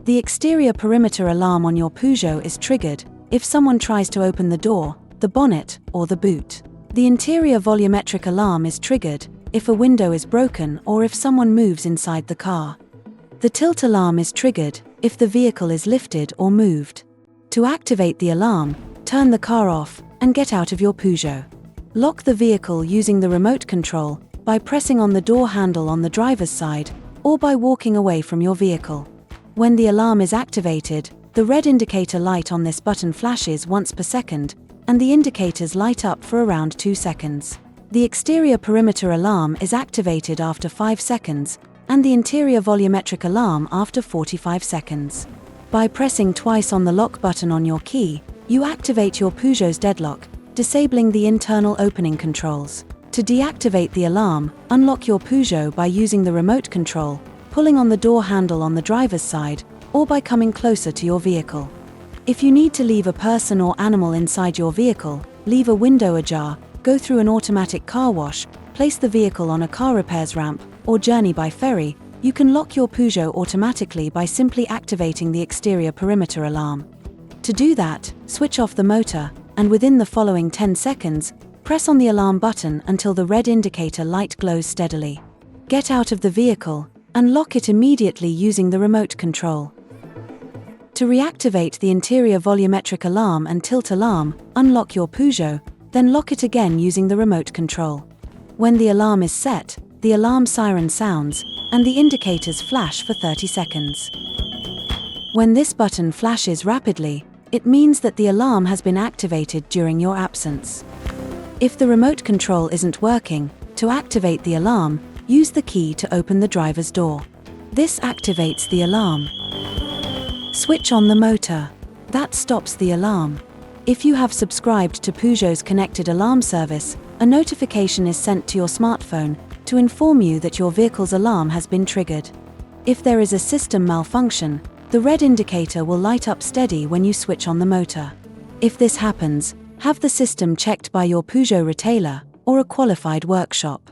The exterior perimeter alarm on your Peugeot is triggered if someone tries to open the door, the bonnet, or the boot. The interior volumetric alarm is triggered if a window is broken or if someone moves inside the car. The tilt alarm is triggered if the vehicle is lifted or moved. To activate the alarm, turn the car off and get out of your Peugeot. Lock the vehicle using the remote control by pressing on the door handle on the driver's side or by walking away from your vehicle. When the alarm is activated, the red indicator light on this button flashes once per second, and the indicators light up for around 2 seconds. The exterior perimeter alarm is activated after 5 seconds, and the interior volumetric alarm after 45 seconds. By pressing twice on the lock button on your key, you activate your Peugeot's deadlock, disabling the internal opening controls. To deactivate the alarm, unlock your Peugeot by using the remote control, pulling on the door handle on the driver's side, or by coming closer to your vehicle. If you need to leave a person or animal inside your vehicle, leave a window ajar, go through an automatic car wash, place the vehicle on a car repairs ramp, or journey by ferry, you can lock your Peugeot automatically by simply activating the exterior perimeter alarm. To do that, switch off the motor, and within the following 10 seconds, press on the alarm button until the red indicator light glows steadily. Get out of the vehicle, and lock it immediately using the remote control. To reactivate the interior volumetric alarm and tilt alarm, unlock your Peugeot, then lock it again using the remote control. When the alarm is set, the alarm siren sounds, and the indicators flash for 30 seconds. When this button flashes rapidly, it means that the alarm has been activated during your absence. If the remote control isn't working, to activate the alarm, use the key to open the driver's door. This activates the alarm. Switch on the motor. That stops the alarm. If you have subscribed to Peugeot's connected alarm service, a notification is sent to your smartphone to inform you that your vehicle's alarm has been triggered. If there is a system malfunction, the red indicator will light up steady when you switch on the motor. If this happens, have the system checked by your Peugeot retailer or a qualified workshop.